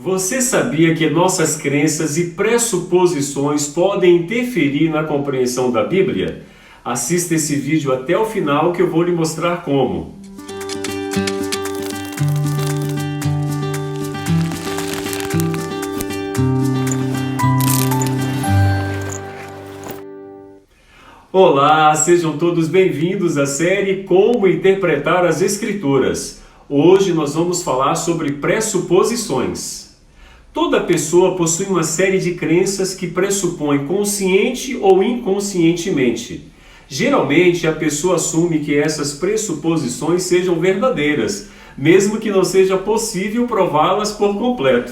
Você sabia que nossas crenças e pressuposições podem interferir na compreensão da Bíblia? Assista esse vídeo até o final que eu vou lhe mostrar como. Olá, sejam todos bem-vindos à série Como Interpretar as Escrituras. Hoje nós vamos falar sobre pressuposições. Toda pessoa possui uma série de crenças que pressupõe consciente ou inconscientemente. Geralmente, a pessoa assume que essas pressuposições sejam verdadeiras, mesmo que não seja possível prová-las por completo.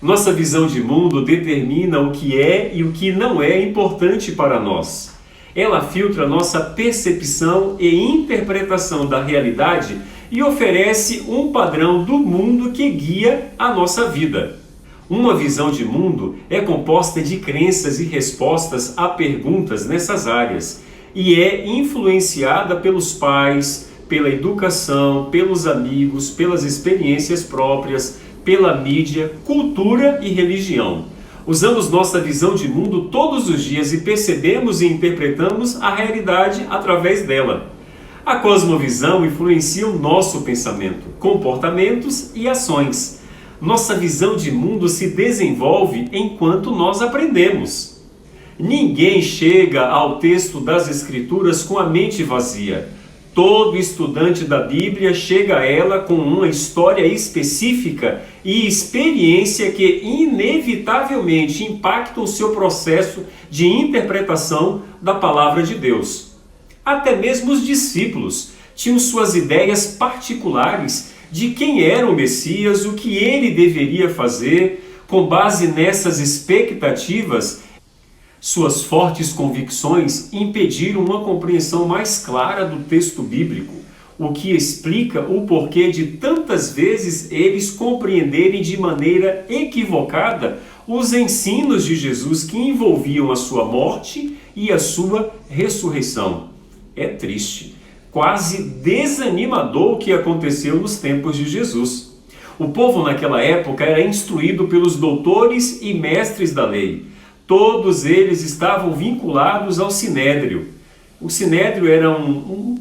Nossa visão de mundo determina o que é e o que não é importante para nós. Ela filtra nossa percepção e interpretação da realidade e oferece um padrão do mundo que guia a nossa vida. Uma visão de mundo é composta de crenças e respostas a perguntas nessas áreas e é influenciada pelos pais, pela educação, pelos amigos, pelas experiências próprias, pela mídia, cultura e religião. Usamos nossa visão de mundo todos os dias e percebemos e interpretamos a realidade através dela. A cosmovisão influencia o nosso pensamento, comportamentos e ações. Nossa visão de mundo se desenvolve enquanto nós aprendemos. Ninguém chega ao texto das Escrituras com a mente vazia. Todo estudante da Bíblia chega a ela com uma história específica e experiência que inevitavelmente impactam o seu processo de interpretação da palavra de Deus. Até mesmo os discípulos tinham suas ideias particulares de quem era o Messias, o que ele deveria fazer. Com base nessas expectativas, suas fortes convicções impediram uma compreensão mais clara do texto bíblico, o que explica o porquê de tantas vezes eles compreenderem de maneira equivocada os ensinos de Jesus que envolviam a sua morte e a sua ressurreição. É triste, quase desanimador o que aconteceu nos tempos de Jesus. O povo naquela época era instruído pelos doutores e mestres da lei. Todos eles estavam vinculados ao Sinédrio. O Sinédrio era um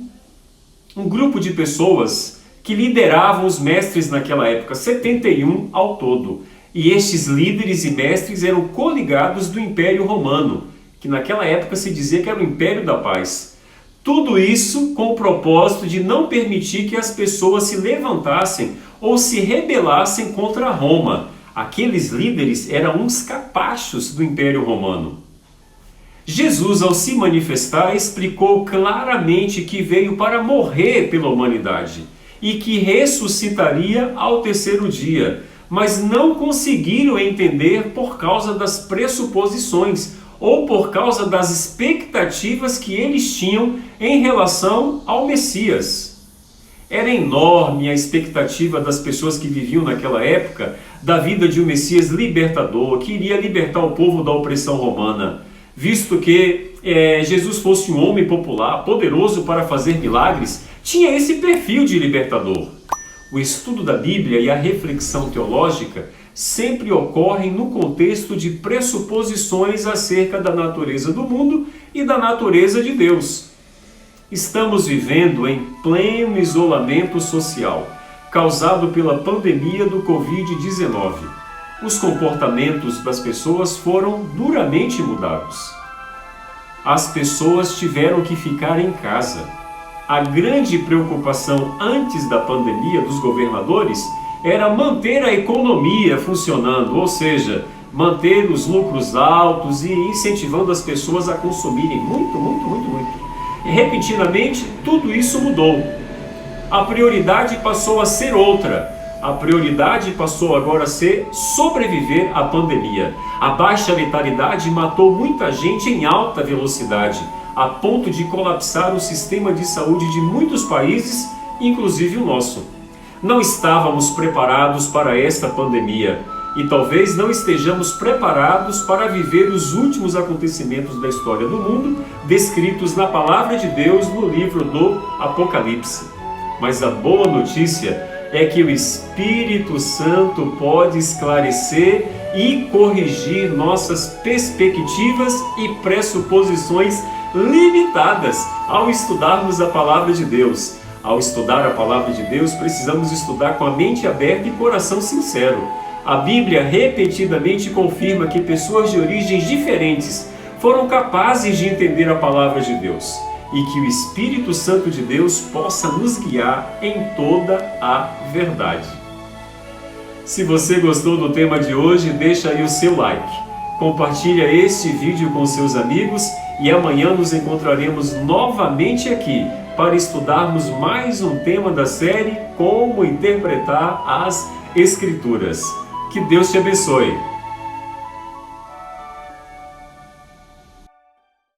grupo de pessoas que lideravam os mestres naquela época, 71 ao todo. E estes líderes e mestres eram coligados do Império Romano, que naquela época se dizia que era o Império da Paz. Tudo isso com o propósito de não permitir que as pessoas se levantassem ou se rebelassem contra Roma. Aqueles líderes eram uns capachos do Império Romano. Jesus, ao se manifestar, explicou claramente que veio para morrer pela humanidade e que ressuscitaria ao terceiro dia, mas não conseguiram entender por causa das pressuposições ou por causa das expectativas que eles tinham em relação ao Messias. Era enorme a expectativa das pessoas que viviam naquela época da vida de um Messias libertador, que iria libertar o povo da opressão romana, visto que Jesus fosse um homem popular, poderoso para fazer milagres, tinha esse perfil de libertador. O estudo da Bíblia e a reflexão teológica sempre ocorrem no contexto de pressuposições acerca da natureza do mundo e da natureza de Deus. Estamos vivendo em pleno isolamento social, causado pela pandemia do Covid-19. Os comportamentos das pessoas foram duramente mudados. As pessoas tiveram que ficar em casa. A grande preocupação antes da pandemia dos governadores era manter a economia funcionando, ou seja, manter os lucros altos e incentivando as pessoas a consumirem muito. E repentinamente tudo isso mudou. A prioridade passou a ser outra. A prioridade passou agora a ser sobreviver à pandemia. A baixa letalidade matou muita gente em alta velocidade, a ponto de colapsar o sistema de saúde de muitos países, inclusive o nosso. Não estávamos preparados para esta pandemia e talvez não estejamos preparados para viver os últimos acontecimentos da história do mundo descritos na Palavra de Deus no livro do Apocalipse. Mas a boa notícia é que o Espírito Santo pode esclarecer e corrigir nossas perspectivas e pressuposições limitadas ao estudarmos a Palavra de Deus. Ao estudar a Palavra de Deus, precisamos estudar com a mente aberta e coração sincero. A Bíblia repetidamente confirma que pessoas de origens diferentes foram capazes de entender a Palavra de Deus e que o Espírito Santo de Deus possa nos guiar em toda a verdade. Se você gostou do tema de hoje, deixa aí o seu like. Compartilha este vídeo com seus amigos e amanhã nos encontraremos novamente aqui para estudarmos mais um tema da série Como Interpretar as Escrituras. Que Deus te abençoe!